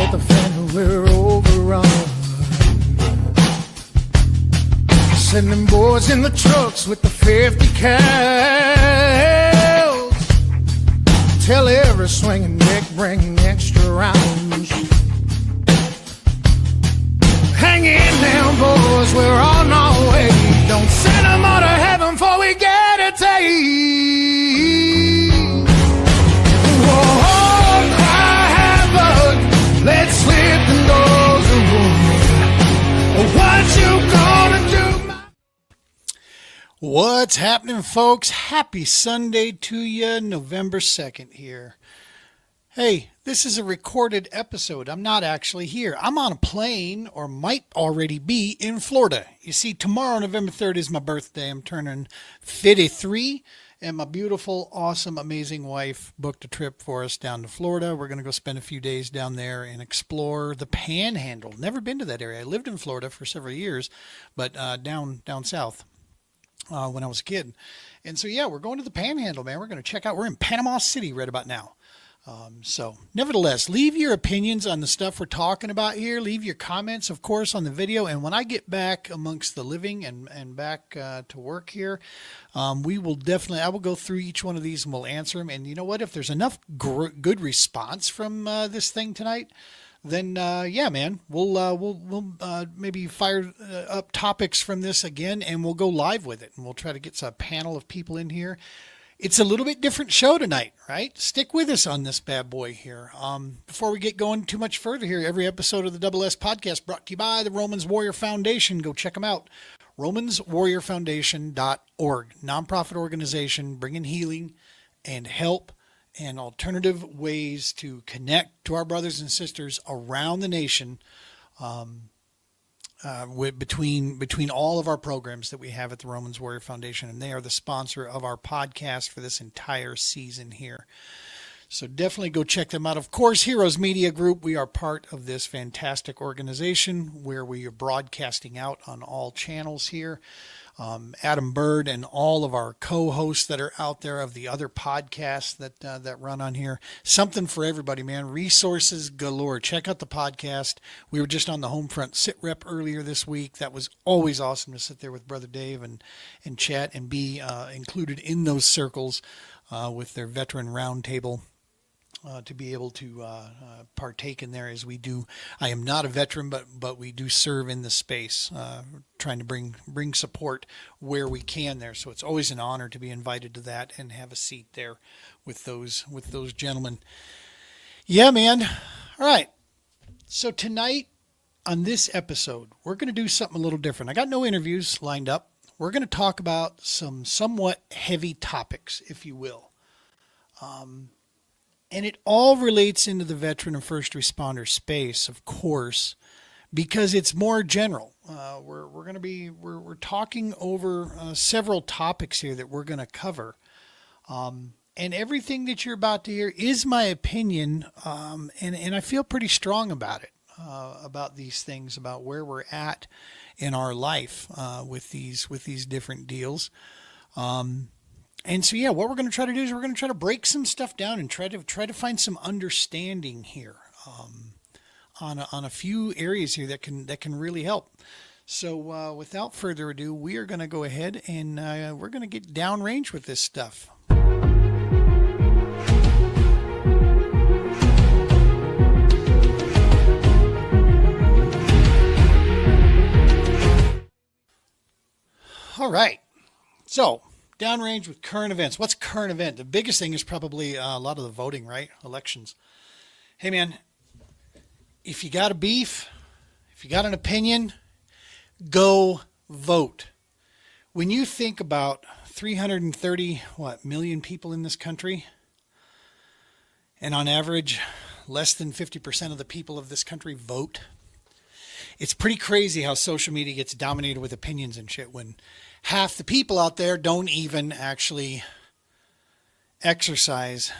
get the feeling we're overrun. Sending boys in the trucks with the 50 cals. Tell every swinging dick bring extra rounds. Hang in now, boys, we're on our way. Don't send them all to heaven before we get a taste. Whoa, cry havoc, let's slip the doors away. What you gonna do? What's happening, folks? Happy Sunday to you, November 2nd here. Hey, this is a recorded episode. I'm not actually here. I'm on a plane, or might already be, in Florida. You see, tomorrow, November 3rd, is my birthday. I'm turning 53, and my beautiful, awesome, amazing wife booked a trip for us down to Florida. We're going to go spend a few days down there and explore the Panhandle. Never been to that area. I lived in Florida for several years, but down south when I was a kid. And so, yeah, we're going to the Panhandle, man. We're going to check out. We're in Panama City right about now. So nevertheless, leave your opinions on the stuff we're talking about here. Leave your comments, of course, on the video. And when I get back amongst the living and back to work here, I will go through each one of these and we'll answer them. And you know what? If there's enough good response from this thing tonight, then yeah, man, we'll maybe fire up topics from this again, and we'll go live with it, and we'll try to get a panel of people in here. It's a little bit different show tonight, right? Stick with us on this bad boy here. Before we get going too much further here, every episode of the Double S Podcast brought to you by the Romans Warrior Foundation. Go check them out. RomansWarriorFoundation.org. Nonprofit organization bringing healing and help and alternative ways to connect to our brothers and sisters around the nation. Between all of our programs that we have at the Romans Warrior Foundation, and they are the sponsor of our podcast for this entire season here. So definitely go check them out. Of course, Heroes Media Group, we are part of this fantastic organization where we are broadcasting out on all channels here. Adam Bird and all of our co-hosts that are out there of the other podcasts that run on here. Something for everybody, man. Resources galore. Check out the podcast. We were just on the Homefront Sit Rep earlier this week. That was always awesome to sit there with Brother Dave and chat and be included in those circles with their veteran roundtable. To be able to partake in there as we do. I am not a veteran, but we do serve in the space, trying to bring support where we can there. So it's always an honor to be invited to that and have a seat there with those gentlemen. Yeah, man. All right. So tonight on this episode, we're going to do something a little different. I got no interviews lined up. We're going to talk about some somewhat heavy topics, if you will. And it all relates into the veteran and first responder space, of course, because it's more general. We're talking over several topics here that we're going to cover. And everything that you're about to hear is my opinion. And I feel pretty strong about it, about these things, about where we're at in our life, with these different deals. And so, yeah, what we're going to try to do is we're going to try to break some stuff down and try to find some understanding here on a few areas here that can really help. So without further ado, we are going to go ahead and we're going to get downrange with this stuff. All right. So, downrange with current events. What's current event? The biggest thing is probably a lot of the voting, right? Elections. Hey, man, if you got a beef, if you got an opinion, go vote. When you think about 330 million people in this country, and on average, less than 50% of the people of this country vote, it's pretty crazy how social media gets dominated with opinions and shit when half the people out there don't even actually exercise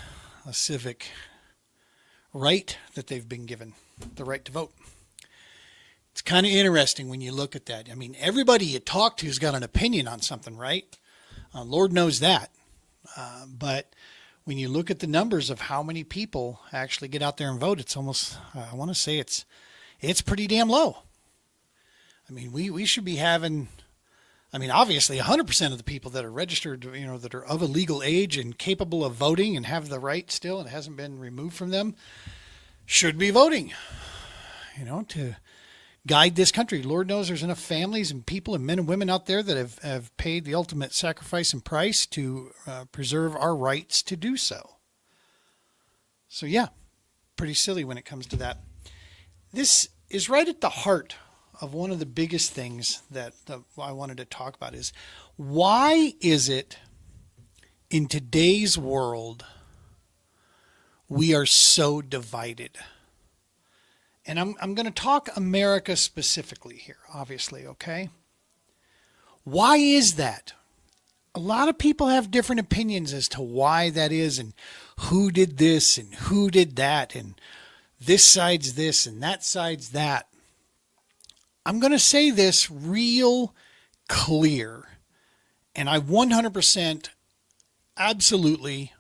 a civic right that they've been given, the right to vote. It's kind of interesting when you look at that. I mean, everybody you talk to has got an opinion on something, right? Lord knows that. But when you look at the numbers of how many people actually get out there and vote, it's almost, I want to say it's pretty damn low. I mean, we should be having, I mean, obviously 100% of the people that are registered, that are of a legal age and capable of voting and have the right still, and it hasn't been removed from them, should be voting, to guide this country. Lord knows there's enough families and people and men and women out there that have paid the ultimate sacrifice and price to preserve our rights to do so. So yeah, pretty silly when it comes to that. This is right at the heart of one of the biggest things that I wanted to talk about is, why is it in today's world we are so divided? And I'm going to talk America specifically here, obviously, okay? Why is that? A lot of people have different opinions as to why that is, and who did this and who did that, and this side's this and that side's that. I'm going to say this real clear, and I 100% absolutely,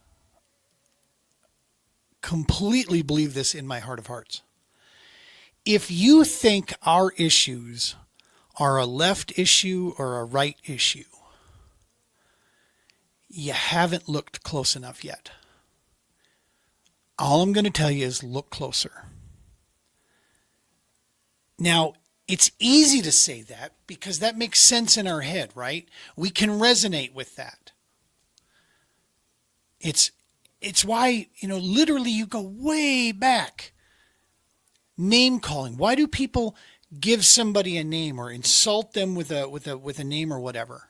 completely believe this in my heart of hearts. If you think our issues are a left issue or a right issue, you haven't looked close enough yet. All I'm going to tell you is look closer. Now, it's easy to say that because that makes sense in our head, right? We can resonate with that. It's why, literally you go way back. Name calling. Why do people give somebody a name or insult them with a name or whatever?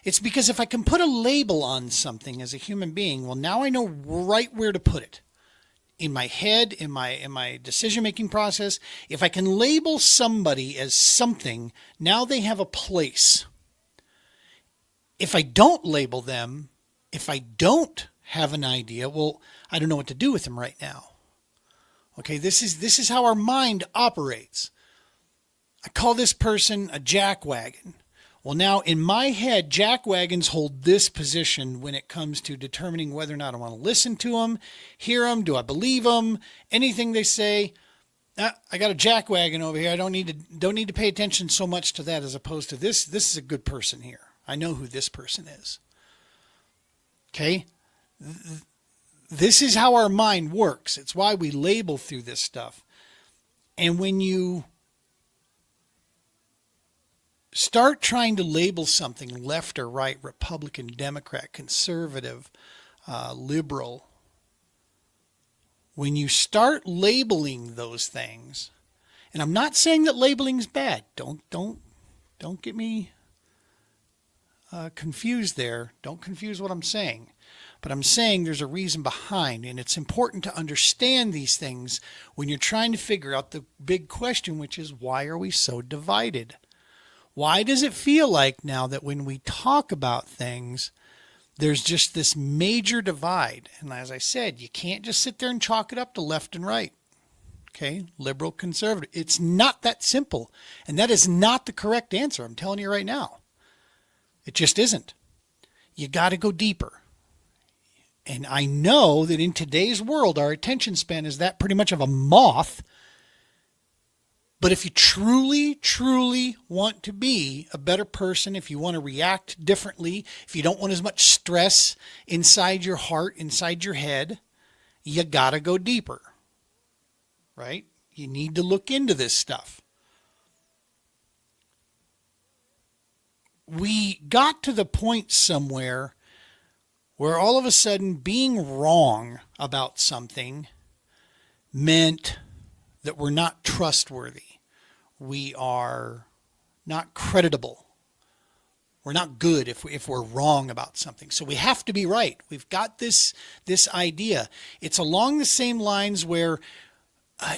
It's because if I can put a label on something as a human being, well, now I know right where to put it. In my head, in my decision-making process, if I can label somebody as something, now they have a place. If I don't label them, if I don't have an idea, well, I don't know what to do with them right now. Okay, this is how our mind operates. I call this person a jackwagon. Well, now in my head, jackwagons hold this position when it comes to determining whether or not I want to listen to them, hear them, do I believe them, anything they say. I got a jackwagon over here. I don't need to pay attention so much to that as opposed to this. This is a good person here. I know who this person is. Okay? This is how our mind works. It's why we label through this stuff. And when you start trying to label something left or right, Republican, Democrat, conservative, liberal, when you start labeling those things, and I'm not saying that labeling's bad. Don't get me confused there. Don't confuse what I'm saying. But I'm saying there's a reason behind, and it's important to understand these things when you're trying to figure out the big question, which is, why are we so divided? Why does it feel like now that when we talk about things, there's just this major divide? And as I said, you can't just sit there and chalk it up to left and right. Okay, liberal, conservative. It's not that simple. And that is not the correct answer. I'm telling you right now. It just isn't. You got to go deeper. And I know that in today's world, our attention span is that pretty much of a moth. But if you truly, truly want to be a better person, if you want to react differently, if you don't want as much stress inside your heart, inside your head, you got to go deeper. Right? You need to look into this stuff. We got to the point somewhere where all of a sudden being wrong about something meant that we're not trustworthy. We are not creditable. We're not good if we're wrong about something. So we have to be right. We've got this idea. It's along the same lines where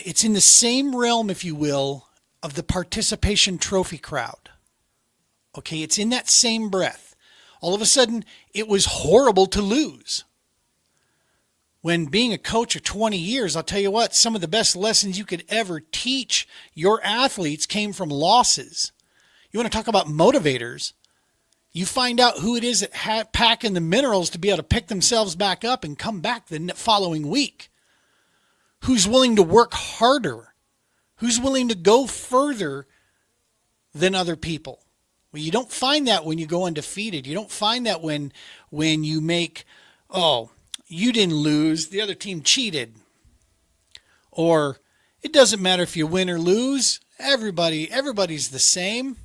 it's in the same realm, if you will, of the participation trophy crowd. Okay, it's in that same breath. All of a sudden, it was horrible to lose. When being a coach of 20 years, I'll tell you what, some of the best lessons you could ever teach your athletes came from losses. You want to talk about motivators? You find out who it is that packing the minerals to be able to pick themselves back up and come back the following week. Who's willing to work harder? Who's willing to go further than other people? Well, you don't find that when you go undefeated. You don't find that when you make, oh, you didn't lose, the other team cheated. Or it doesn't matter if you win or lose. Everybody's the same.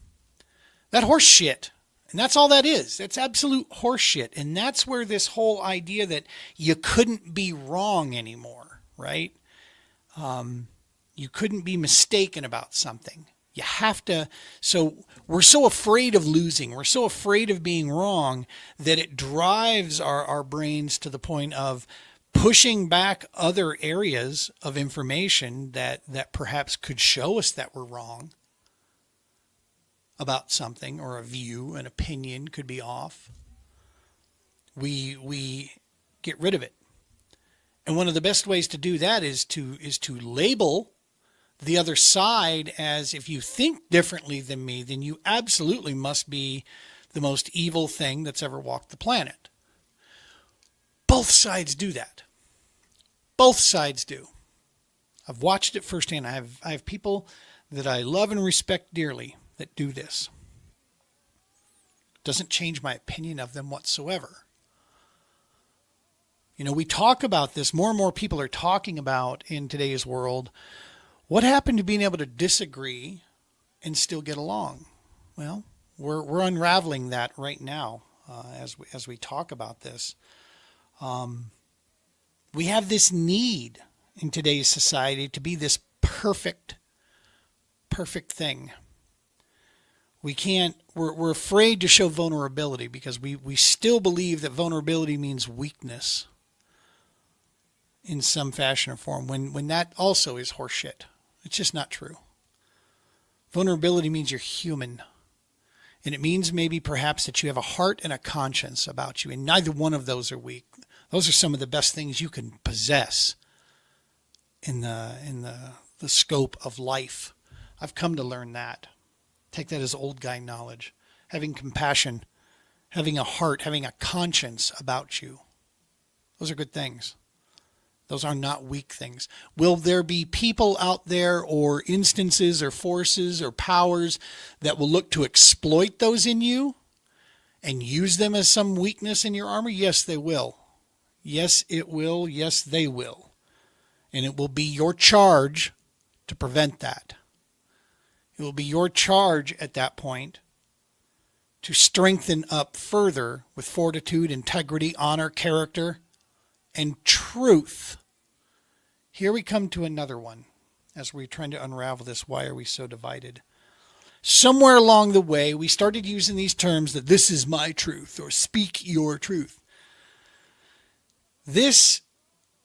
That horse shit. And that's all that is. That's absolute horse shit. And that's where this whole idea that you couldn't be wrong anymore, right? You couldn't be mistaken about something. You have to, so we're so afraid of losing. We're so afraid of being wrong that it drives our brains to the point of pushing back other areas of information that perhaps could show us that we're wrong about something, or a view, an opinion could be off. We get rid of it. And one of the best ways to do that is to label the other side as, if you think differently than me, then you absolutely must be the most evil thing that's ever walked the planet. Both sides do that. Both sides do. I've watched it firsthand. I have people that I love and respect dearly that do this. Doesn't change my opinion of them whatsoever. You know, we talk about this. More and more people are talking about, in today's world, what happened to being able to disagree and still get along? Well, we're unraveling that right now as we talk about this. We have this need in today's society to be this perfect thing. We're afraid to show vulnerability because we still believe that vulnerability means weakness in some fashion or form, when that also is horseshit. It's just not true. Vulnerability means you're human. And it means maybe perhaps that you have a heart and a conscience about you. And neither one of those are weak. Those are some of the best things you can possess in the scope of life. I've come to learn that. Take that as old guy knowledge. Having compassion, having a heart, having a conscience about you. Those are good things. Those are not weak things. Will there be people out there, or instances or forces or powers, that will look to exploit those in you and use them as some weakness in your armor? Yes, they will. Yes, it will. Yes, they will. And it will be your charge to prevent that. It will be your charge at that point to strengthen up further with fortitude, integrity, honor, character, and truth. Here we come to another one as we're trying to unravel this. Why are we so divided? Somewhere along the way, we started using these terms that this is my truth, or speak your truth. This,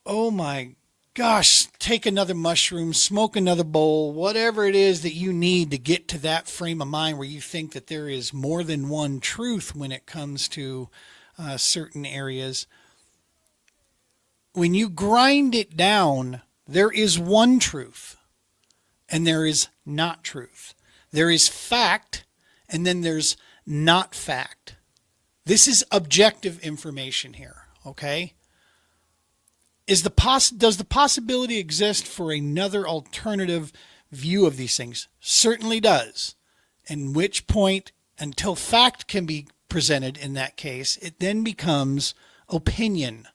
oh my gosh, take another mushroom, smoke another bowl, whatever it is that you need to get to that frame of mind where you think that there is more than one truth when it comes to certain areas. When you grind it down, there is one truth, and there is not truth. There is fact, and then there's not fact. This is objective information here, okay? Does the possibility exist for another alternative view of these things? Certainly does. In which point, until fact can be presented in that case, it then becomes opinion,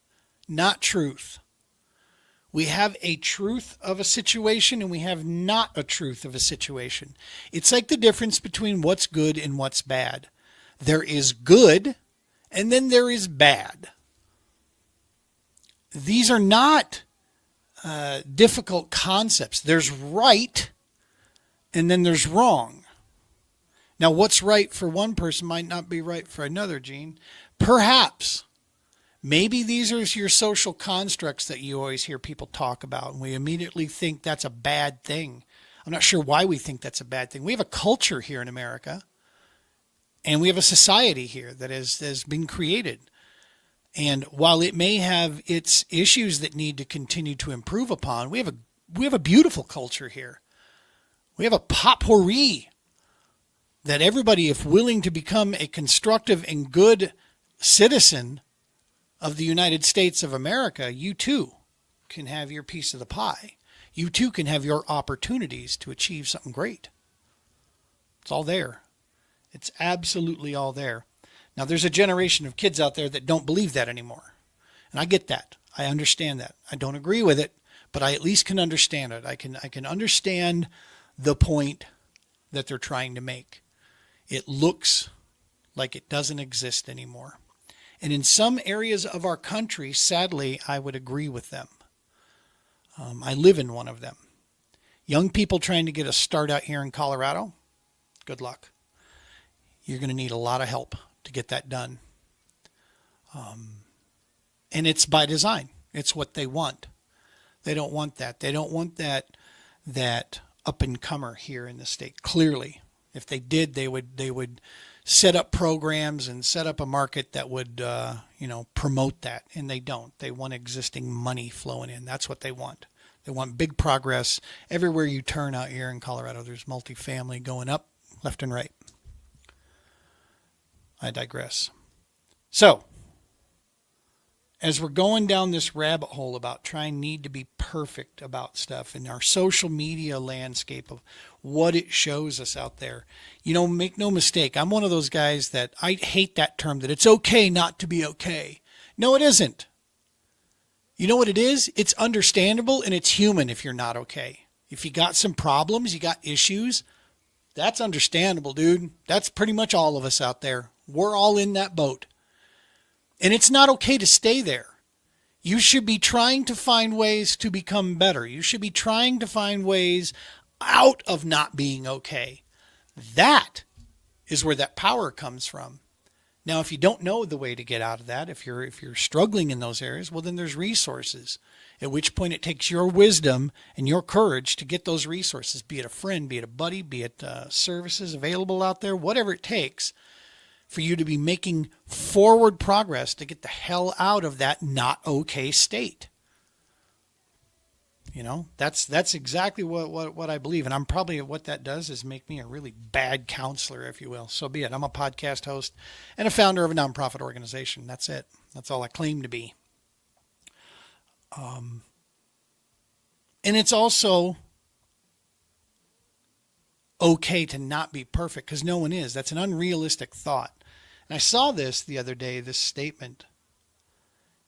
not truth. We have a truth of a situation and we have not a truth of a situation. It's like the difference between what's good and what's bad. There is good and then there is bad. These are not difficult concepts. There's right and then there's wrong. Now, what's right for one person might not be right for another, Gene. Perhaps. Maybe these are your social constructs that you always hear people talk about, and we immediately think that's a bad thing. I'm not sure why we think that's a bad thing. We have a culture here in America, and we have a society here that has been created. And while it may have its issues that need to continue to improve upon, we have a beautiful culture here. We have a potpourri that everybody, if willing to become a constructive and good citizen of the United States of America, you too can have your piece of the pie. You too can have your opportunities to achieve something great. It's all there. It's absolutely all there. Now, there's a generation of kids out there that don't believe that anymore. And I get that. I understand that. I don't agree with it, but I at least can understand it. I can understand the point that they're trying to make. It looks like it doesn't exist anymore. And in some areas of our country, sadly, I would agree with them. I live in one of them. Young people trying to get a start out here in Colorado, good luck. You're going to need a lot of help to get that done. And it's by design. It's what they want. They don't want that. They don't want that up and comer here in the state. Clearly, if they did, they would set up programs and set up a market that would promote that. And they don't. They want existing money flowing in. That's what they want. They want big progress. Everywhere you turn out here in Colorado, there's multifamily going up left and right. I digress. So, as we're going down this rabbit hole about need to be perfect about stuff in our social media landscape of what it shows us out there, make no mistake, I'm one of those guys that I hate that term that it's okay not to be okay. No, it isn't. You know what it is? It's understandable and it's human if you're not okay. If you got some problems, you got issues, that's understandable, dude. That's pretty much all of us out there. We're all in that boat. And it's not okay to stay there. You should be trying to find ways to become better. You should be trying to find ways out of not being okay. That is where that power comes from. Now, if you don't know the way to get out of that, if you're struggling in those areas, well, then there's resources. At which point it takes your wisdom and your courage to get those resources, be it a friend, be it a buddy, be it services available out there, whatever it takes for you to be making forward progress to get the hell out of that not okay state. That's exactly what I believe. And I'm probably, what that does is make me a really bad counselor, if you will. So be it. I'm a podcast host and a founder of a nonprofit organization. That's it. That's all I claim to be. And it's also okay to not be perfect, because no one is. That's an unrealistic thought. And I saw this the other day, this statement.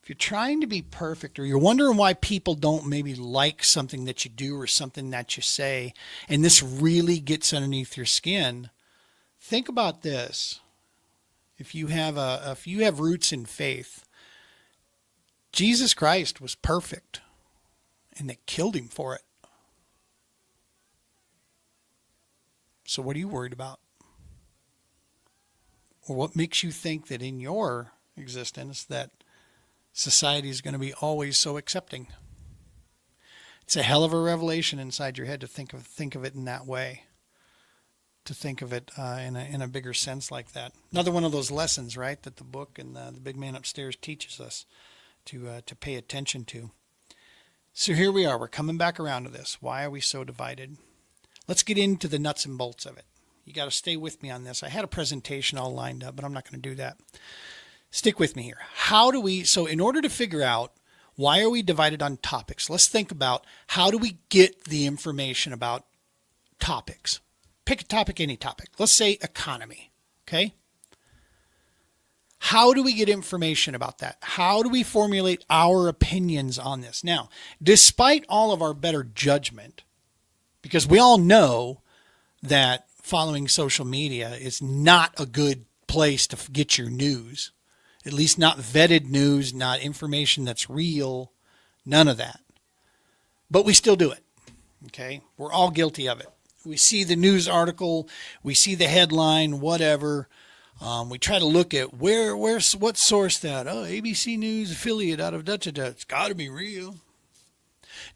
If you're trying to be perfect, or you're wondering why people don't maybe like something that you do or something that you say, and this really gets underneath your skin, think about this. If you have roots in faith, Jesus Christ was perfect, and they killed him for it. So what are you worried about? Or what makes you think that in your existence that society is going to be always so accepting? It's a hell of a revelation inside your head to think of it in that way. To think of it in a bigger sense like that. Another one of those lessons, right, that the book and the big man upstairs teaches us to pay attention to. So here we are. We're coming back around to this. Why are we so divided? Let's get into the nuts and bolts of it. You got to stay with me on this. I had a presentation all lined up, but I'm not going to do that. Stick with me here. So in order to figure out why are we divided on topics, let's think about how do we get the information about topics. Pick a topic, any topic. Let's say economy, okay? How do we get information about that? How do we formulate our opinions on this? Now, despite all of our better judgment, because we all know that following social media is not a good place to get your news. At least not vetted news, not information that's real, none of that. But we still do it, okay? We're all guilty of it. We see the news article, we see the headline, whatever. We try to look at what source that? Oh, ABC News affiliate out of da-da-da. It's got to be real.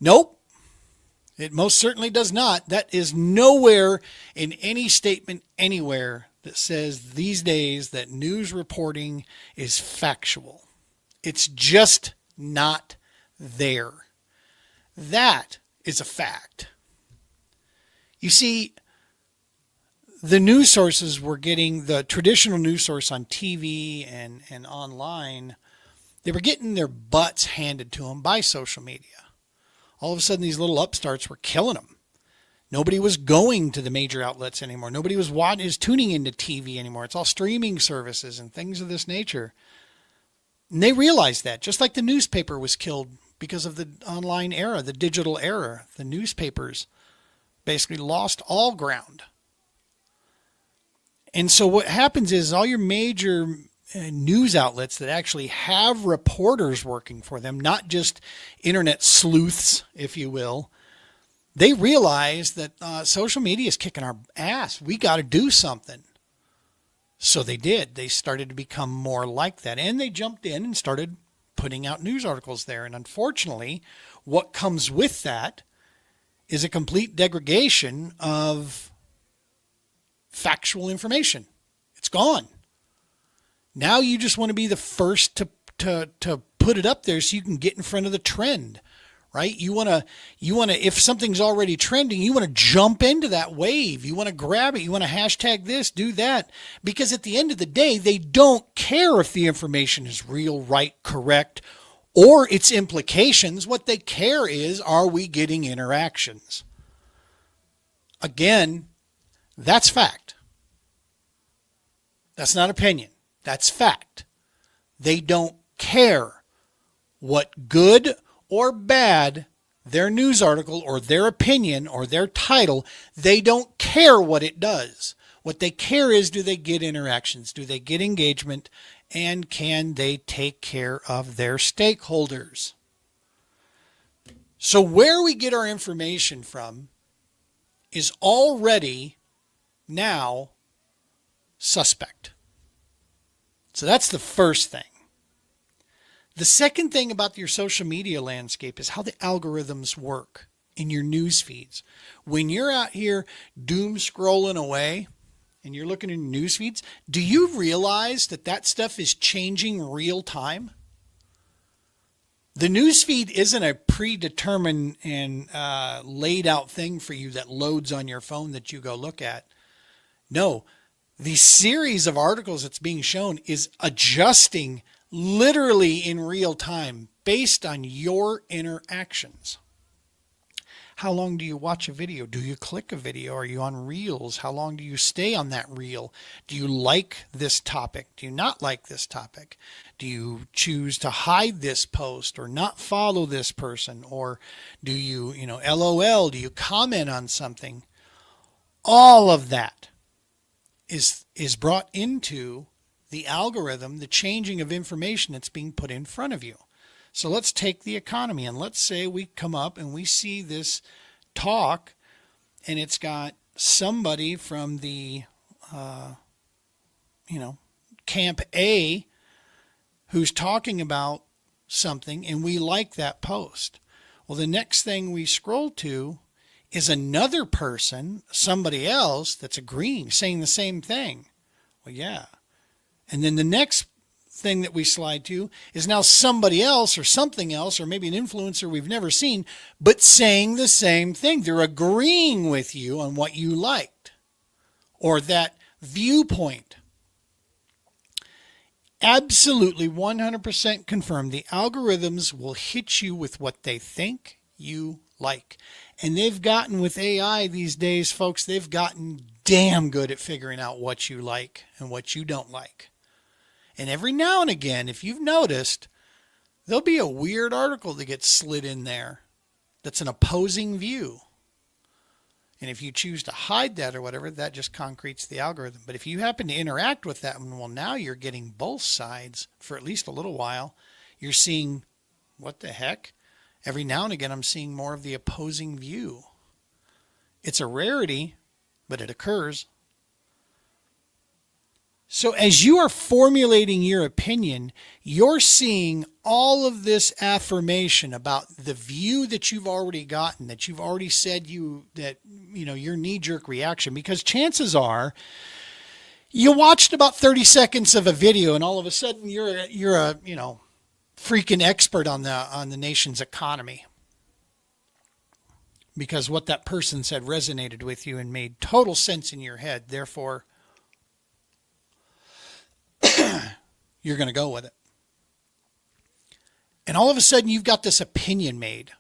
Nope. It most certainly does not. That is nowhere in any statement anywhere that says these days that news reporting is factual. It's just not there. That is a fact. You see, the news sources were getting the traditional news source on TV and online. They were getting their butts handed to them by social media. All of a sudden, these little upstarts were killing them. Nobody was going to the major outlets anymore. Nobody was tuning into TV anymore. It's all streaming services and things of this nature. And they realized that, just like the newspaper was killed because of the online era, the digital era. The newspapers basically lost all ground. And so what happens is all your major news outlets that actually have reporters working for them, not just internet sleuths, if you will, they realize that social media is kicking our ass. We got to do something. So they did. They started to become more like that. And they jumped in and started putting out news articles there. And unfortunately, what comes with that is a complete degradation of factual information. It's gone. Now you just want to be the first to put it up there so you can get in front of the trend. Right? You want to, if something's already trending, you want to jump into that wave. You want to grab it. You want to hashtag this, do that. Because at the end of the day, they don't care if the information is real, right, correct, or its implications. What they care is, are we getting interactions? Again, that's fact. That's not opinion. That's fact. They don't care what good or bad their news article or their opinion or their title, they don't care what it does. What they care is, do they get interactions? Do they get engagement? And can they take care of their stakeholders? So where we get our information from is already now suspect. So that's the first thing. The second thing about your social media landscape is how the algorithms work in your news feeds. When you're out here doom scrolling away and you're looking in news feeds, do you realize that that stuff is changing real time? The news feed isn't a predetermined and laid out thing for you that loads on your phone that you go look at. No, the series of articles that's being shown is adjusting literally in real time based on your interactions. How long do you watch a video? Do you click a video? Are you on reels? How long do you stay on that reel? Do you like this topic? Do you not like this topic? Do you choose to hide this post or not follow this person? Or do you, LOL, do you comment on something? All of that is brought into the algorithm, the changing of information that's being put in front of you. So let's take the economy, and let's say we come up and we see this talk and it's got somebody from the, camp A who's talking about something, and we like that post. Well, the next thing we scroll to is another person, somebody else that's agreeing, saying the same thing. Well, yeah. And then the next thing that we slide to is now somebody else or something else, or maybe an influencer we've never seen, but saying the same thing. They're agreeing with you on what you liked or that viewpoint. Absolutely 100% confirmed. The algorithms will hit you with what they think you like. And they've gotten, with AI these days, folks, they've gotten damn good at figuring out what you like and what you don't like. And every now and again, if you've noticed, there'll be a weird article that gets slid in there that's an opposing view. And if you choose to hide that or whatever, that just concretes the algorithm. But if you happen to interact with that one, well, now you're getting both sides for at least a little while. You're seeing, what the heck? Every now and again, I'm seeing more of the opposing view. It's a rarity, but it occurs. So as you are formulating your opinion, you're seeing all of this affirmation about the view that you've already gotten, that you've already said your knee-jerk reaction. Because chances are, you watched about 30 seconds of a video, and all of a sudden you're a freaking expert on the nation's economy. because what that person said resonated with you and made total sense in your head. Therefore, you're going to go with it. And all of a sudden, you've got this opinion made,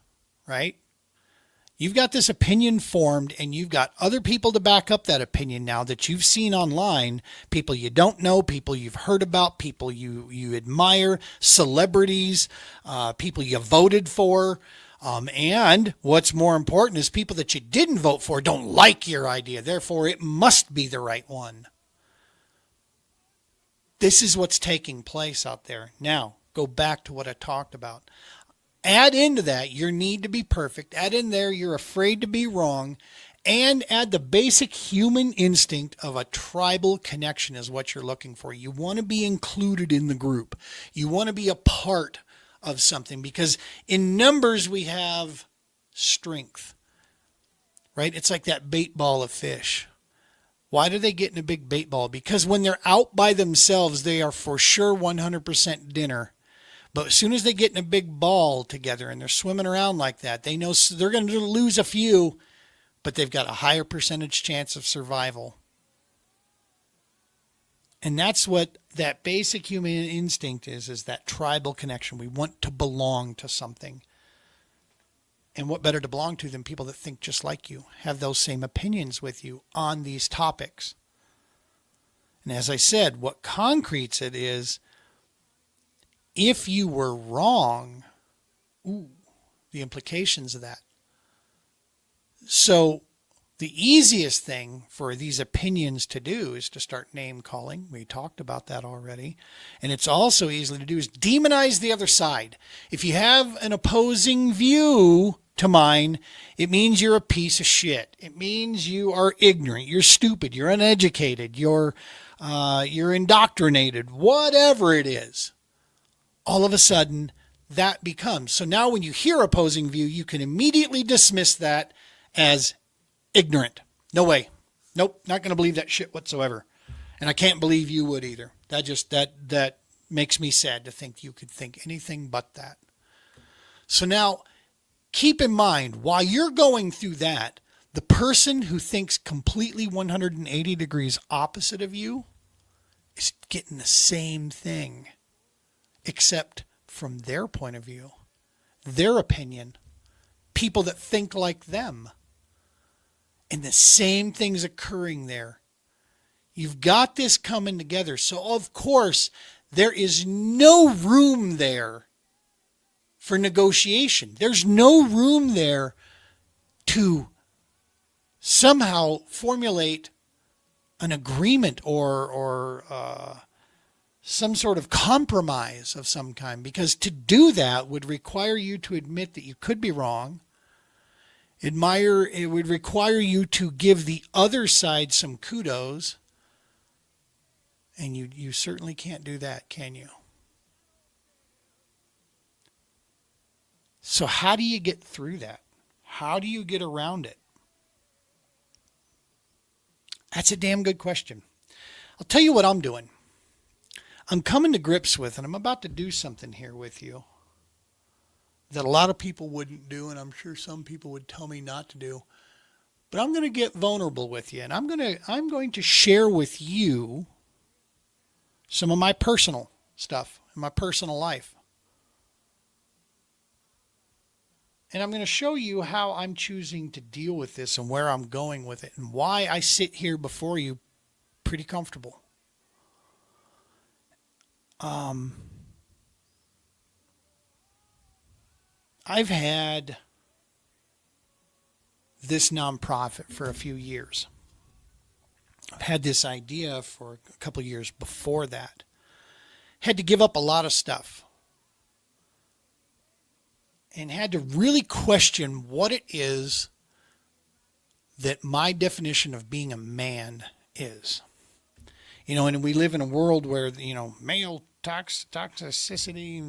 right? You've got this opinion formed, and you've got other people to back up that opinion now that you've seen online, people you don't know, people you've heard about, people you admire, celebrities, people you voted for. And what's more important is people that you didn't vote for don't like your idea. Therefore, it must be the right one. This is what's taking place out there. Now, go back to what I talked about. Add into that your need to be perfect. Add in there you're afraid to be wrong. And add the basic human instinct of a tribal connection is what you're looking for. You want to be included in the group. You want to be a part of something, because in numbers we have strength, right? It's like that bait ball of fish. Why do they get in a big bait ball? Because when they're out by themselves, they are for sure 100% dinner. But as soon as they get in a big ball together and they're swimming around like that, they know they're going to lose a few, but they've got a higher percentage chance of survival. And that's what that basic human instinct is that tribal connection. We want to belong to something. And what better to belong to than people that think just like you, have those same opinions with you on these topics. And as I said, what concretes it is, if you were wrong, the implications of that. So the easiest thing for these opinions to do is to start name calling. We talked about that already. And it's also easy to do is demonize the other side. If you have an opposing view to mine, it means you're a piece of shit. It means you are ignorant. You're stupid. You're uneducated. You're indoctrinated. Whatever it is. All of a sudden, that becomes. So now when you hear opposing view, you can immediately dismiss that as ignorant. No way. Nope, not going to believe that shit whatsoever. And I can't believe you would either. That makes me sad to think you could think anything but that. So now, keep in mind, while you're going through that, the person who thinks completely 180 degrees opposite of you is getting the same thing, except from their point of view, their opinion, people that think like them. And the same thing's occurring there. You've got this coming together. So, of course, there is no room there for negotiation. There's no room there to somehow formulate an agreement or some sort of compromise of some kind. Because to do that would require you to admit that you could be wrong. It would require you to give the other side some kudos. And you certainly can't do that, can you? So how do you get through that? How do you get around it? That's a damn good question. I'll tell you what I'm doing. I'm coming to grips with, and I'm about to do something here with you that a lot of people wouldn't do, and I'm sure some people would tell me not to do. But I'm going to get vulnerable with you, and I'm going to share with you some of my personal stuff in my personal life. And I'm going to show you how I'm choosing to deal with this and where I'm going with it and why I sit here before you pretty comfortable. I've had this nonprofit for a few years. I've had this idea for a couple of years before that. Had to give up a lot of stuff. And had to really question what it is that my definition of being a man is. You know, and we live in a world where, you know, male toxicity,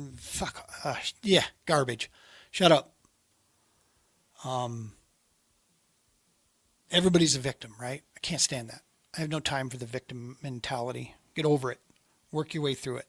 garbage. Shut up. Everybody's a victim, right? I can't stand that. I have no time for the victim mentality. Get over it. Work your way through it.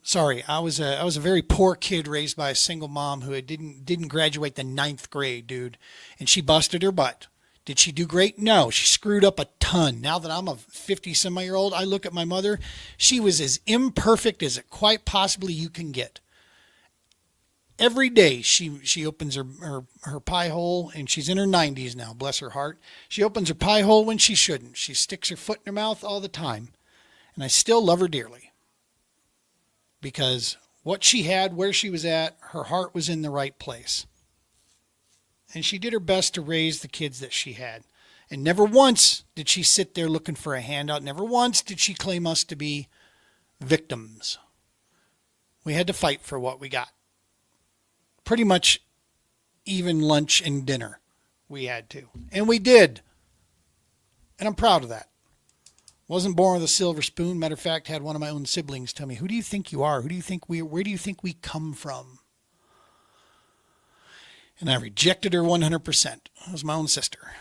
Sorry, I was a very poor kid raised by a single mom who didn't graduate the ninth grade, dude, and she busted her butt. Did she do great? No, she screwed up a ton. Now that I'm a 50-some-year-old, I look at my mother. She was as imperfect as it quite possibly you can get. Every day she opens her pie hole, and she's in her 90s now, bless her heart. She opens her pie hole when she shouldn't. She sticks her foot in her mouth all the time. And I still love her dearly. Because what she had, where she was at, her heart was in the right place. And she did her best to raise the kids that she had. And never once did she sit there looking for a handout. Never once did she claim us to be victims. We had to fight for what we got. Pretty much even lunch and dinner we had to. And we did. And I'm proud of that. Wasn't born with a silver spoon. Matter of fact, had one of my own siblings tell me, who do you think you are? Where do you think we come from? And I rejected her 100%. It was my own sister.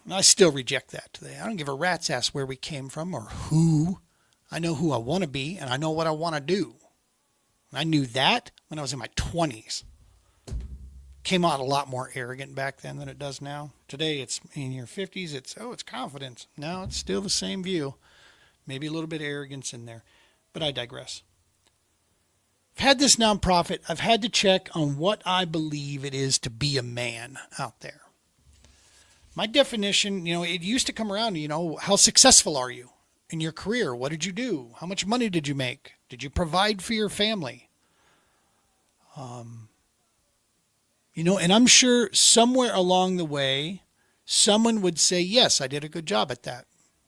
And I still reject that today. I don't give a rat's ass where we came from or who. I know who I want to be, and I know what I want to do. And I knew that when I was in my 20s. Came out a lot more arrogant back then than it does now. Today, it's in your 50s, it's confidence. No, it's still the same view. Maybe a little bit of arrogance in there. But I digress. I've had this nonprofit. I've had to check on what I believe it is to be a man out there. My definition, it used to come around, how successful are you in your career? What did you do? How much money did you make? Did you provide for your family? And I'm sure somewhere along the way, someone would say, yes, I did a good job at that.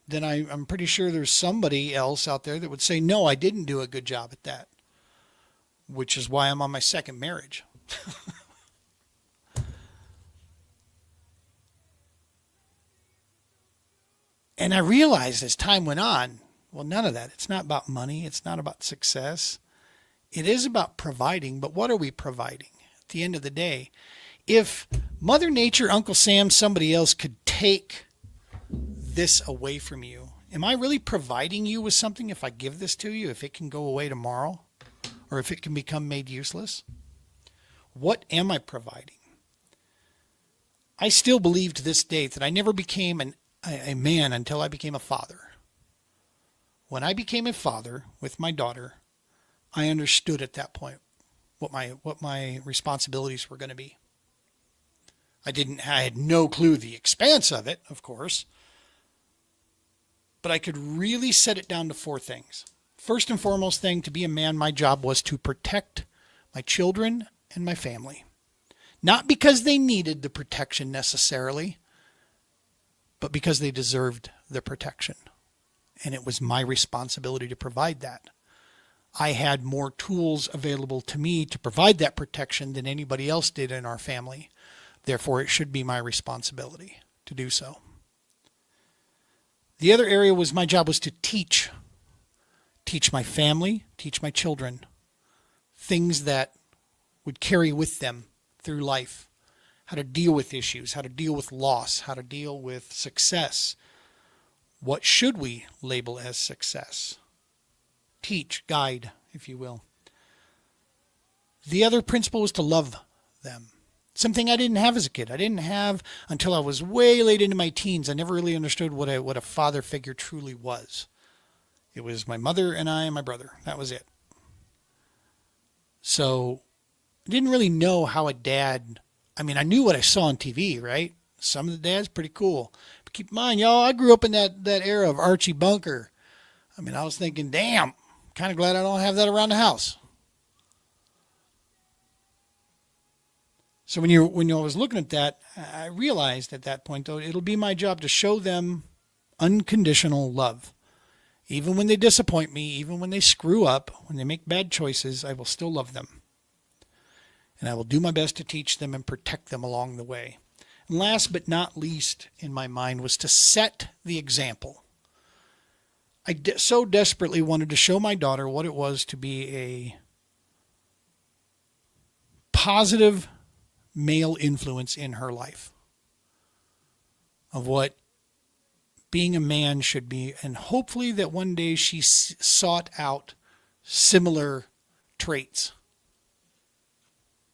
Then I'm pretty sure there's somebody else out there that would say, no, I didn't do a good job at that. Which is why I'm on my second marriage. And I realized as time went on, well, none of that. It's not about money. It's not about success. It is about providing, but what are we providing? At the end of the day, if Mother Nature, Uncle Sam, somebody else could take this away from you, am I really providing you with something if I give this to you, if it can go away tomorrow, or if it can become made useless? What am I providing? I still believe to this day that I never became a man until I became a father. When I became a father with my daughter, I understood at that point what my responsibilities were going to be. I had no clue the expanse of it, of course, but I could really set it down to 4 things. First and foremost thing, to be a man, my job was to protect my children and my family. Not because they needed the protection necessarily, but because they deserved the protection. And it was my responsibility to provide that. I had more tools available to me to provide that protection than anybody else did in our family. Therefore, it should be my responsibility to do so. The other area was my job was to teach my family, teach my children things that would carry with them through life. How to deal with issues, how to deal with loss, how to deal with success. What should we label as success? Teach, guide, if you will. The other principle was to love them. Something I didn't have as a kid. I didn't have until I was way late into my teens. I never really understood what a father figure truly was. It was my mother and I and my brother. That was it. So I didn't really know how a dad, I knew what I saw on TV, right? Some of the dads, pretty cool. But keep in mind, y'all, I grew up in that era of Archie Bunker. I was thinking, damn, kind of glad I don't have that around the house. So when I was looking at that, I realized at that point, though, it'll be my job to show them unconditional love. Even when they disappoint me, even when they screw up, when they make bad choices, I will still love them. And I will do my best to teach them and protect them along the way. And last but not least in my mind was to set the example. I so desperately wanted to show my daughter what it was to be a positive male influence in her life. Of what being a man should be. And hopefully that one day she sought out similar traits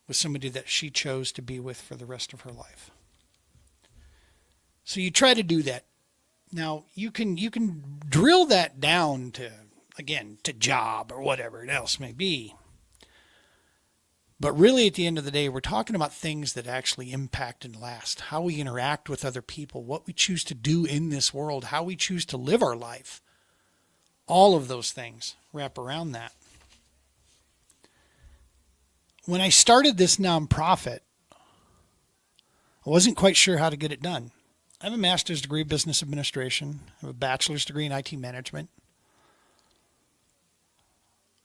with somebody that she chose to be with for the rest of her life. So you try to do that. Now you can drill that down to, again, to job or whatever it else may be. But really at the end of the day, we're talking about things that actually impact and last. How we interact with other people, what we choose to do in this world, how we choose to live our life. All of those things wrap around that. When I started this nonprofit, I wasn't quite sure how to get it done. I have a master's degree in business administration. I have a bachelor's degree in IT management.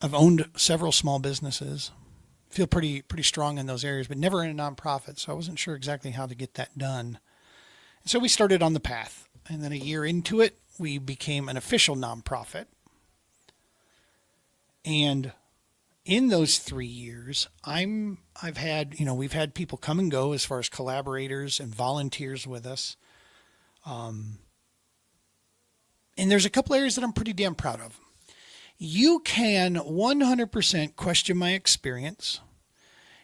I've owned several small businesses. Feel pretty strong in those areas, but never in a nonprofit, so I wasn't sure exactly how to get that done. And so we started on the path, and then a year into it, we became an official nonprofit. And in those 3 years, we've had people come and go as far as collaborators and volunteers with us. And there's a couple areas that I'm pretty damn proud of. You can 100% question my experience.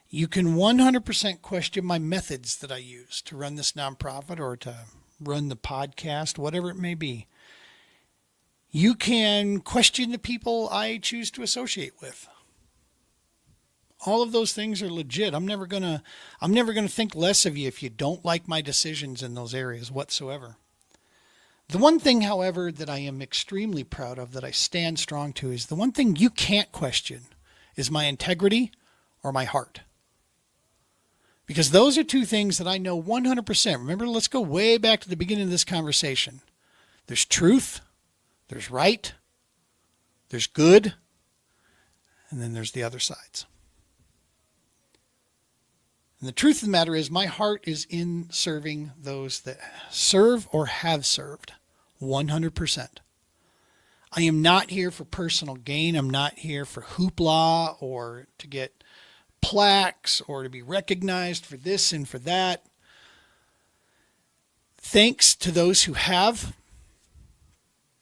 You can 100% question my methods that I use to run this nonprofit or to run the podcast, whatever it may be. You can question the people I choose to associate with. All of those things are legit. I'm never gonna think less of you if you don't like my decisions in those areas whatsoever. The one thing, however, that I am extremely proud of, that I stand strong to, is the one thing you can't question is my integrity or my heart. Because those are two things that I know 100%. Remember, let's go way back to the beginning of this conversation. There's truth, there's right, there's good, and then there's the other sides. And the truth of the matter is, my heart is in serving those that serve or have served 100%. I am not here for personal gain. I'm not here for hoopla or to get plaques or to be recognized for this and for that. Thanks to those who have,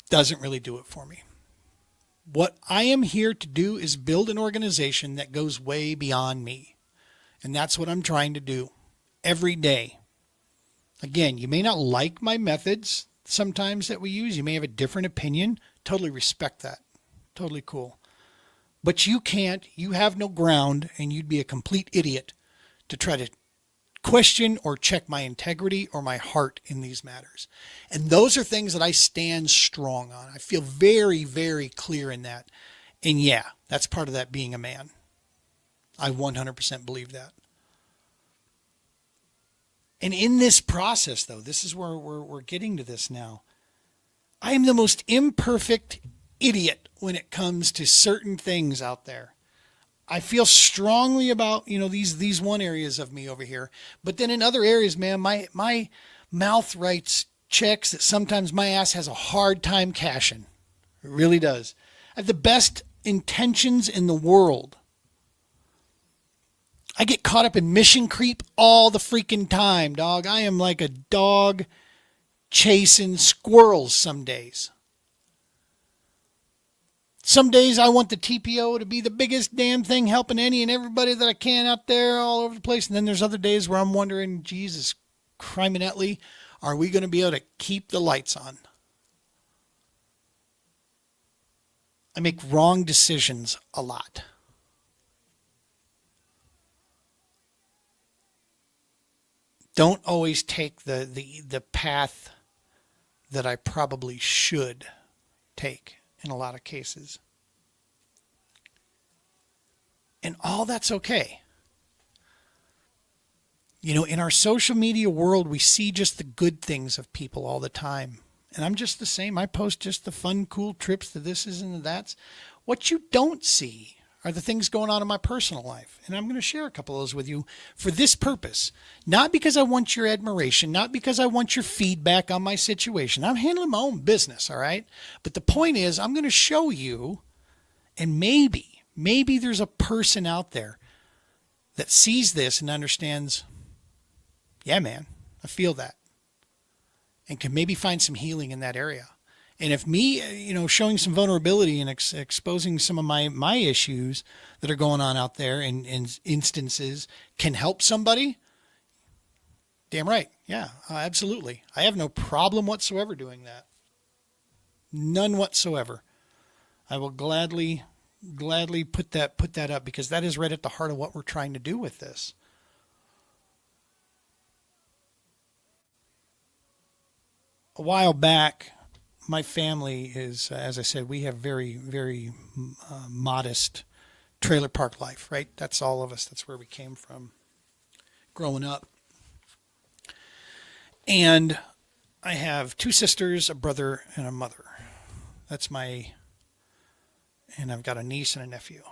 doesn't really do it for me. What I am here to do is build an organization that goes way beyond me. And that's what I'm trying to do every day. Again, you may not like my methods sometimes that we use. You may have a different opinion. Totally respect that. Totally cool. But you can't, you have no ground, and you'd be a complete idiot to try to question or check my integrity or my heart in these matters. And those are things that I stand strong on. I feel very, very clear in that. And yeah, that's part of that being a man. I 100% believe that. And in this process, though, this is where we're getting to this now. I am the most imperfect idiot when it comes to certain things out there. I feel strongly about, these one areas of me over here. But then in other areas, man, my mouth writes checks that sometimes my ass has a hard time cashing. It really does. I have the best intentions in the world. I get caught up in mission creep all the freaking time, dog. I am like a dog chasing squirrels some days. Some days I want the TPO to be the biggest damn thing helping any and everybody that I can out there all over the place. And then there's other days where I'm wondering, Jesus criminally, are we going to be able to keep the lights on? I make wrong decisions a lot. Don't always take the path that I probably should take in a lot of cases. And all that's okay. In our social media world, we see just the good things of people all the time. And I'm just the same. I post just the fun, cool trips, the thises and the that's. What you don't see are the things going on in my personal life. And I'm going to share a couple of those with you for this purpose. Not because I want your admiration, not because I want your feedback on my situation. I'm handling my own business, all right? But the point is, I'm going to show you, and maybe there's a person out there that sees this and understands, yeah, man, I feel that. And can maybe find some healing in that area. And if me, showing some vulnerability and exposing some of my issues that are going on out there in instances can help somebody, damn right. Yeah, absolutely. I have no problem whatsoever doing that. None whatsoever. I will gladly put that up, because that is right at the heart of what we're trying to do with this. A while back, my family is, as I said, we have very, very modest trailer park life, right? That's all of us. That's where we came from growing up. And I have two sisters, a brother, and a mother. And I've got a niece and a nephew.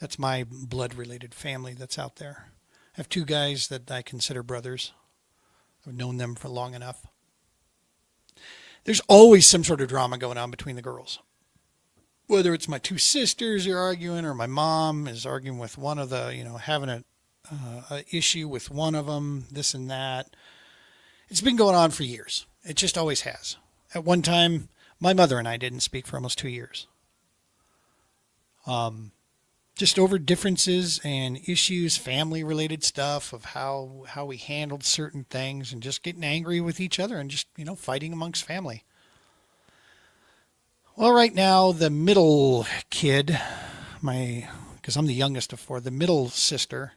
That's my blood-related family that's out there. I have two guys that I consider brothers. I've known them for long enough. There's always some sort of drama going on between the girls. Whether it's my two sisters are arguing, or my mom is arguing with one of the, having a issue with one of them, this and that. It's been going on for years. It just always has. At one time, my mother and I didn't speak for almost 2 years. Just over differences and issues, family-related stuff of how we handled certain things, and just getting angry with each other and just, fighting amongst family. Well, right now, the middle kid, because I'm the youngest of four, the middle sister,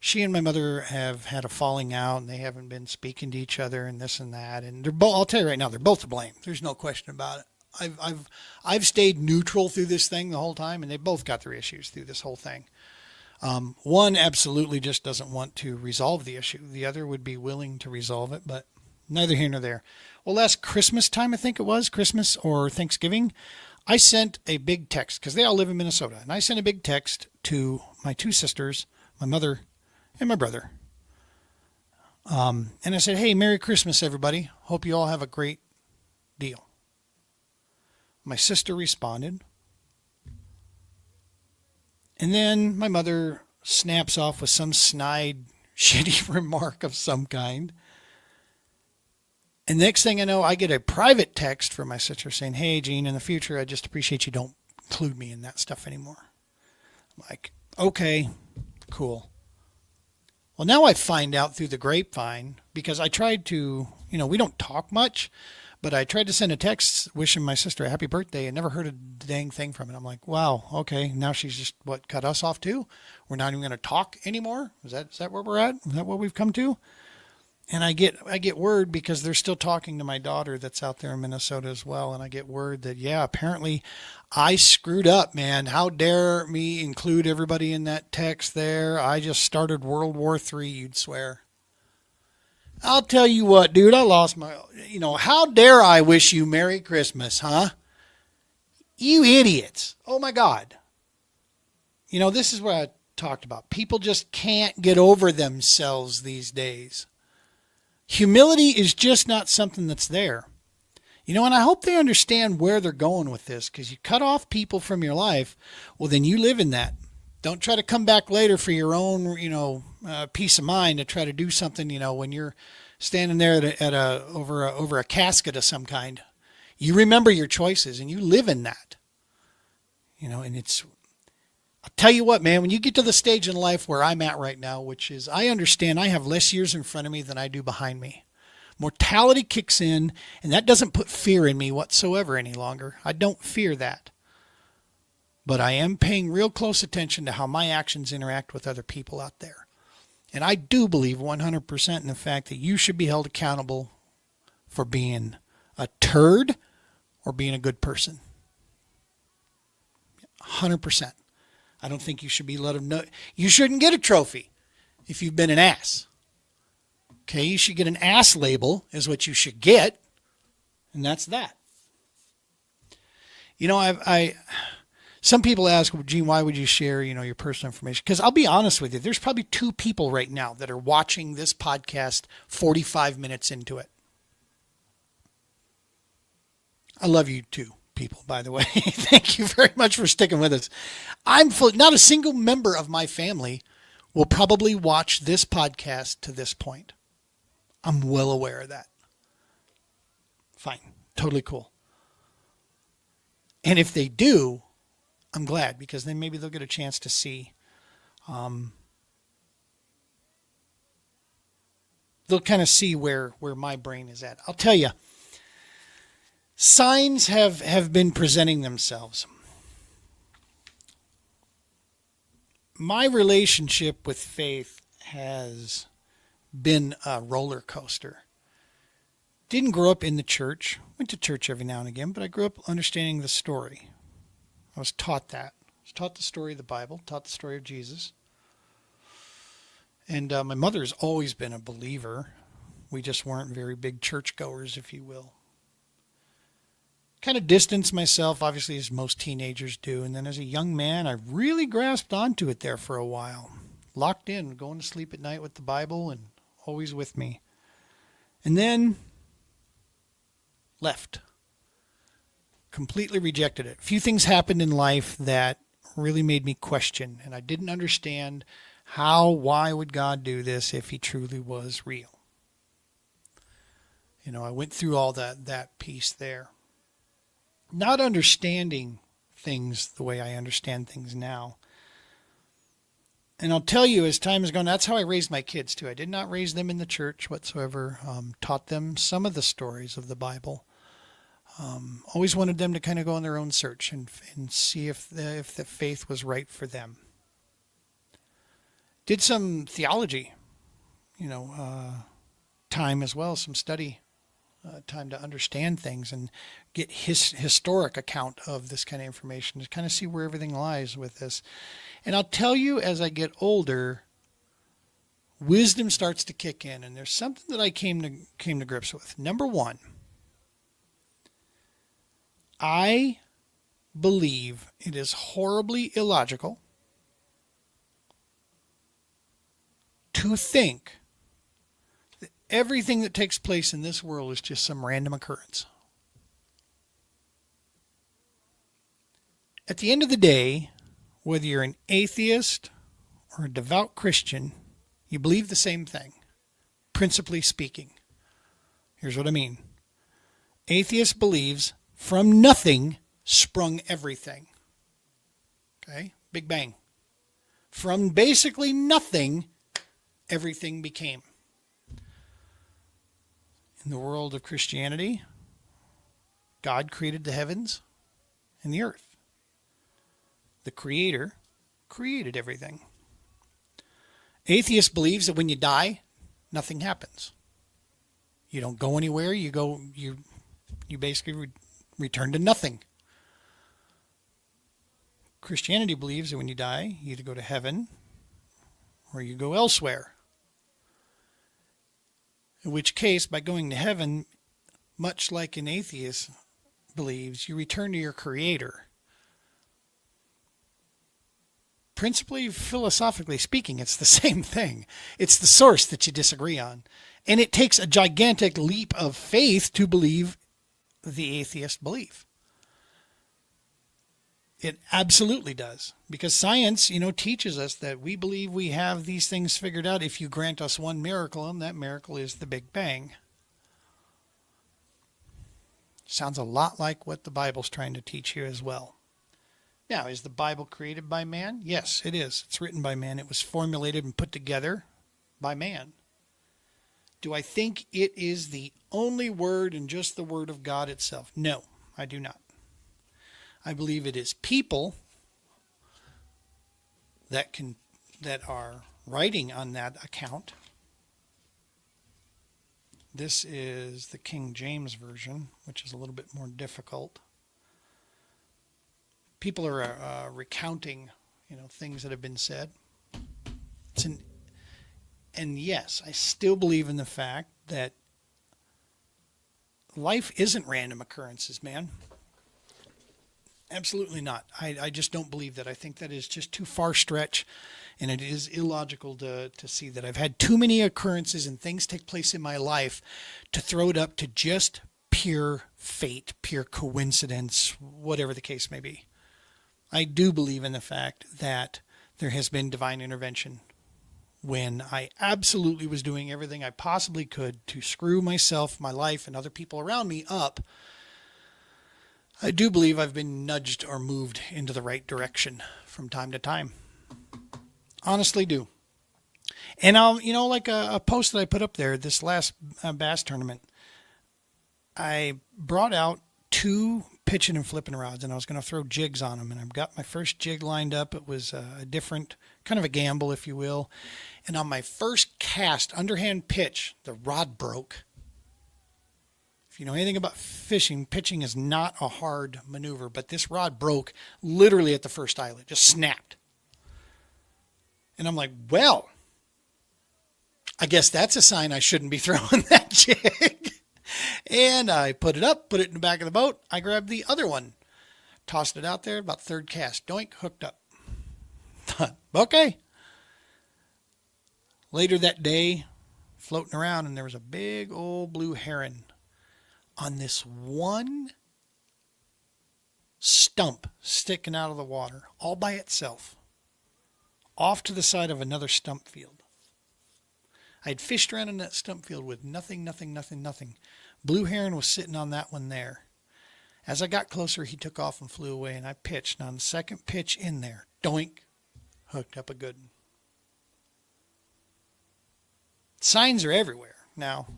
she and my mother have had a falling out, and they haven't been speaking to each other and this and that. And they're both, I'll tell you right now, they're both to blame. There's no question about it. I've stayed neutral through this thing the whole time, and they both got their issues through this whole thing. One absolutely just doesn't want to resolve the issue. The other would be willing to resolve it, but neither here nor there. Well, last Christmas time, I think it was, Christmas or Thanksgiving, I sent a big text, because they all live in Minnesota, and I sent a big text to my two sisters, my mother, and my brother. And I said, hey, Merry Christmas, everybody. Hope you all have a great deal. My sister responded. And then my mother snaps off with some snide, shitty remark of some kind. And next thing I know, I get a private text from my sister saying, hey, Gene, in the future, I just appreciate you don't include me in that stuff anymore. I'm like, okay, cool. Well, now I find out through the grapevine, because I tried to, we don't talk much, but I tried to send a text wishing my sister a happy birthday and never heard a dang thing from it. I'm like, wow, okay, now she's just, cut us off too? We're not even going to talk anymore? Is that where we're at? Is that what we've come to? And I get word, because they're still talking to my daughter that's out there in Minnesota as well, and I get word that, yeah, apparently I screwed up, man. How dare me include everybody in that text there? I just started World War III, you'd swear. I'll tell you what, dude, I lost my, how dare I wish you Merry Christmas, huh? You idiots. Oh my God. This is what I talked about. People just can't get over themselves these days. Humility is just not something that's there. And I hope they understand where they're going with this, because you cut off people from your life, well, then you live in that. Don't try to come back later for your own, peace of mind to try to do something, when you're standing there over a casket of some kind. You remember your choices and you live in that. And I'll tell you what, man, when you get to the stage in life where I'm at right now, which is, I understand I have less years in front of me than I do behind me. Mortality kicks in, and that doesn't put fear in me whatsoever any longer. I don't fear that. But I am paying real close attention to how my actions interact with other people out there. And I do believe 100% in the fact that you should be held accountable for being a turd or being a good person. 100%. I don't think you should be let them know. You shouldn't get a trophy if you've been an ass. Okay, you should get an ass label is what you should get. And that's that. Some people ask, well, Gene, why would you share, your personal information? Because I'll be honest with you, there's probably 2 people right now that are watching this podcast 45 minutes into it. I love you too, people, by the way. Thank you very much for sticking with us. Not a single member of my family will probably watch this podcast to this point. I'm well aware of that. Fine. Totally cool. And if they do, I'm glad, because then maybe they'll get a chance to see. They'll kind of see where my brain is at. I'll tell you, signs have been presenting themselves. My relationship with faith has been a roller coaster. Didn't grow up in the church. Went to church every now and again, but I grew up understanding the story. I was taught that. I was taught the story of the Bible, taught the story of Jesus. And my mother's always been a believer. We just weren't very big churchgoers, if you will. Kind of distanced myself, obviously, as most teenagers do. And then as a young man, I really grasped onto it there for a while. Locked in, going to sleep at night with the Bible and always with me. And then left. Completely rejected it. A few things happened in life that really made me question. And I didn't understand why would God do this if he truly was real? You know, I went through all that piece there. Not understanding things the way I understand things now. And I'll tell you, as time has gone, that's how I raised my kids too. I did not raise them in the church whatsoever. Taught them some of the stories of the Bible. Always wanted them to kind of go on their own search and see if the faith was right for them. Did some theology, time as well, some study time to understand things and get historic account of this kind of information to kind of see where everything lies with this. And I'll tell you, as I get older, wisdom starts to kick in, and there's something that I came to grips with. Number one, I believe it is horribly illogical to think that everything that takes place in this world is just some random occurrence. At the end of the day, whether you're an atheist or a devout Christian, you believe the same thing, principally speaking. Here's what I mean. Atheist believes from nothing sprung everything. Okay? Big Bang. From basically nothing, everything became. In the world of Christianity, God created the heavens and the earth. The Creator created everything. Atheist believes that when you die, nothing happens. You don't go anywhere. You basically return to nothing. Christianity believes that when you die, you either go to heaven or you go elsewhere. In which case, by going to heaven, much like an atheist believes, you return to your Creator. Principally, philosophically speaking, it's the same thing. It's the source that you disagree on. And it takes a gigantic leap of faith to believe the atheist belief. It absolutely does. Because science, teaches us that we believe we have these things figured out if you grant us one miracle, and that miracle is the Big Bang. Sounds a lot like what the Bible's trying to teach you as well. Now, is the Bible created by man? Yes, it is. It's written by man. It was formulated and put together by man. Do I think it is the only word and just the word of God itself? No, I do not. I believe it is people that are writing on that account. This is the King James Version, which is a little bit more difficult. People are recounting, things that have been said. And yes, I still believe in the fact that life isn't random occurrences, man. Absolutely not. I just don't believe that. I think that is just too far stretch, and it is illogical to see that. I've had too many occurrences and things take place in my life to throw it up to just pure fate, pure coincidence, whatever the case may be. I do believe in the fact that there has been divine intervention when I absolutely was doing everything I possibly could to screw myself, my life, and other people around me up I do believe I've been nudged or moved into the right direction from time to time. Honestly do. And like a post that I put up there, this last bass tournament, I brought out 2 pitching and flipping rods, and I was going to throw jigs on them. And I've got my first jig lined up. It was a different kind of a gamble, if you will. And on my first cast, underhand pitch, the rod broke. If you know anything about fishing, pitching is not a hard maneuver, but this rod broke literally at the first eyelet, just snapped. And I'm like, well, I guess that's a sign I shouldn't be throwing that jig. And I put it up, put it in the back of the boat. I grabbed the other one, tossed it out there, about third cast, doink, hooked up. Okay. Later that day, floating around, and there was a big old blue heron on this one stump sticking out of the water, all by itself, off to the side of another stump field. I had fished around in that stump field with nothing. Blue heron was sitting on that one there. As I got closer, he took off and flew away, and I pitched. And on the second pitch in there, doink, hooked up a good one. Signs are everywhere. Now,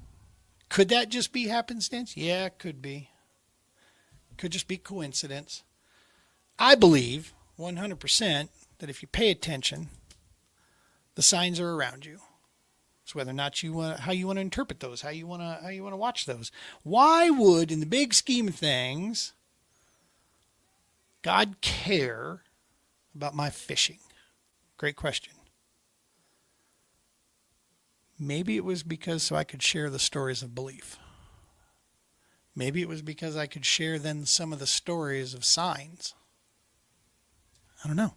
could that just be happenstance? Yeah, it could be. Could just be coincidence. I believe 100% that if you pay attention, the signs are around you. It's whether or not how you want to interpret those, how you want to watch those. Why would, in the big scheme of things, God care about my fishing? Great question. Maybe it was because so I could share the stories of belief. Maybe it was because I could share then some of the stories of signs. I don't know.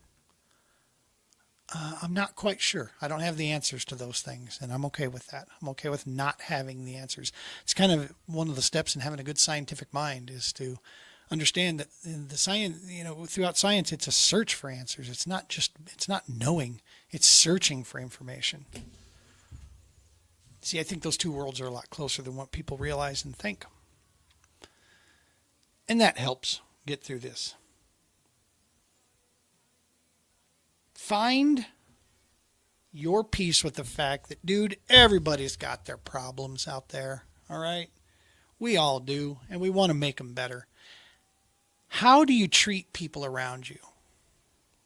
I'm not quite sure. I don't have the answers to those things, and I'm okay with that. I'm okay with not having the answers. It's kind of one of the steps in having a good scientific mind is to understand that in the science, throughout science, it's a search for answers. It's not knowing. It's searching for information. See, I think those two worlds are a lot closer than what people realize and think. And that helps get through this. Find your peace with the fact that, dude, everybody's got their problems out there, all right? We all do, and we want to make them better. How do you treat people around you?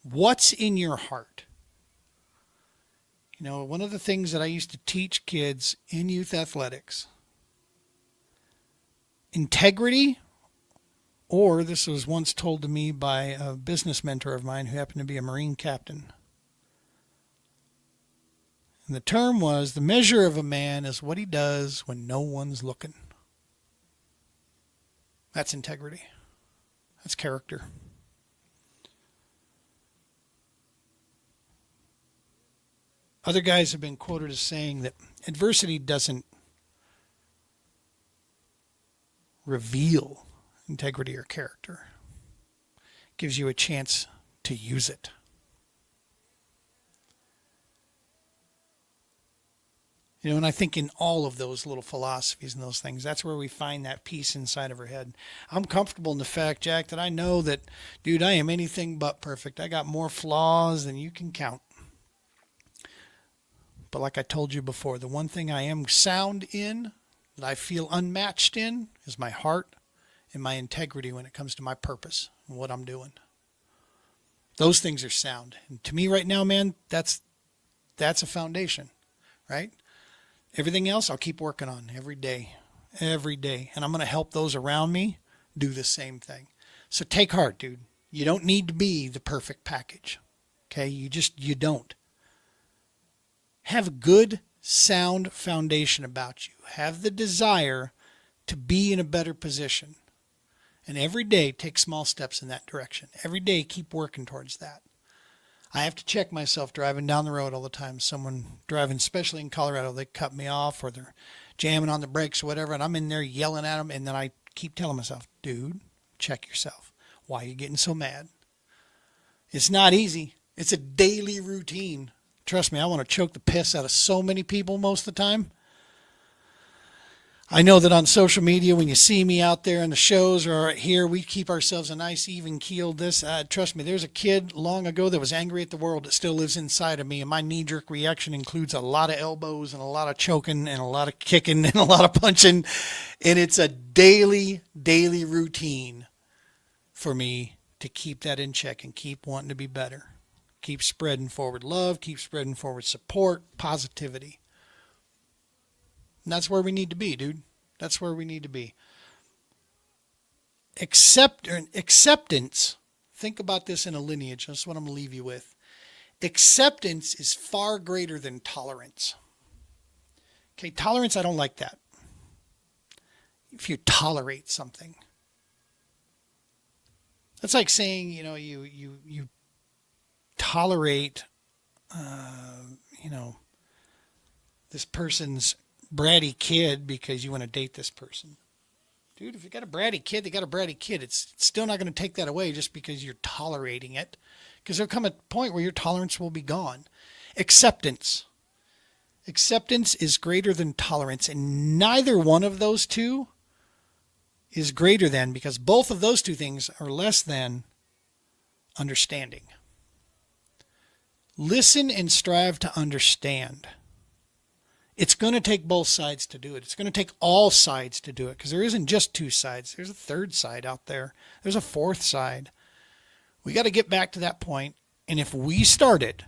What's in your heart? One of the things that I used to teach kids in youth athletics, integrity, or this was once told to me by a business mentor of mine who happened to be a Marine captain. And the term was, the measure of a man is what he does when no one's looking. That's integrity. That's character. Other guys have been quoted as saying that adversity doesn't reveal integrity or character. It gives you a chance to use it. And I think in all of those little philosophies and those things, that's where we find that peace inside of our head. I'm comfortable in the fact, Jack, that I know that, dude, I am anything but perfect. I got more flaws than you can count. But like I told you before, the one thing I am sound in, that I feel unmatched in, is my heart and my integrity when it comes to my purpose and what I'm doing. Those things are sound. And to me right now, man, that's a foundation, right? Everything else I'll keep working on every day. And I'm going to help those around me do the same thing. So take heart, dude. You don't need to be the perfect package. Okay? You don't. Have a good, sound foundation about you. Have the desire to be in a better position. And every day, take small steps in that direction. Every day, keep working towards that. I have to check myself driving down the road all the time. Someone driving, especially in Colorado, they cut me off or they're jamming on the brakes or whatever, and I'm in there yelling at them, and then I keep telling myself, dude, check yourself. Why are you getting so mad? It's not easy. It's a daily routine. Trust me, I want to choke the piss out of so many people most of the time. I know that on social media, when you see me out there in the shows or here, we keep ourselves a nice, even keeled. Trust me, there's a kid long ago that was angry at the world that still lives inside of me. And my knee-jerk reaction includes a lot of elbows and a lot of choking and a lot of kicking and a lot of punching. And it's a daily routine for me to keep that in check and keep wanting to be better. Keep spreading forward love, keep spreading forward support, positivity. And that's where we need to be, dude. That's where we need to be. Acceptance. Think about this in a lineage. That's what I'm going to leave you with. Acceptance is far greater than tolerance. Okay, tolerance, I don't like that. If you tolerate something. That's like saying, you tolerate, this person's bratty kid because you want to date this person. Dude, if you got a bratty kid, they got a bratty kid. It's still not going to take that away just because you're tolerating it. Because there'll come a point where your tolerance will be gone. Acceptance. Acceptance is greater than tolerance. And neither one of those two is greater than, because both of those two things are less than understanding. Listen and strive to understand. It's going to take both sides to do it. It's going to take all sides to do it, because there isn't just two sides. There's a third side out there. There's a fourth side. We got to get back to that point. And if we start it,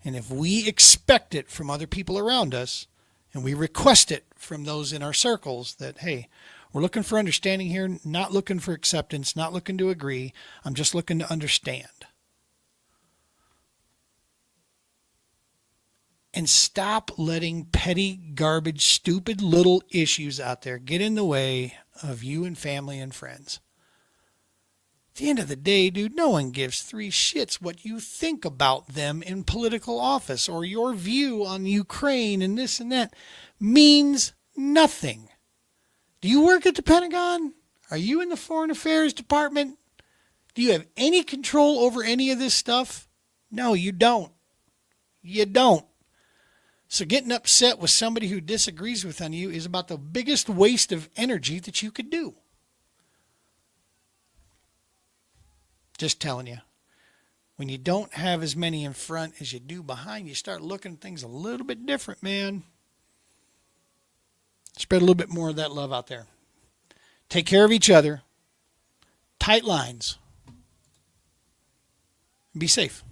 and if we expect it from other people around us, and we request it from those in our circles that, hey, we're looking for understanding here, not looking for acceptance, not looking to agree. I'm just looking to understand. And stop letting petty, garbage, stupid little issues out there get in the way of you and family and friends. At the end of the day, dude, no one gives three shits what you think about them in political office, or your view on Ukraine and this and that means nothing. Do you work at the Pentagon? Are you in the Foreign Affairs Department? Do you have any control over any of this stuff? No, you don't. You don't. So getting upset with somebody who disagrees with you is about the biggest waste of energy that you could do. Just telling you. When you don't have as many in front as you do behind, you start looking at things a little bit different, man. Spread a little bit more of that love out there. Take care of each other. Tight lines. Be safe.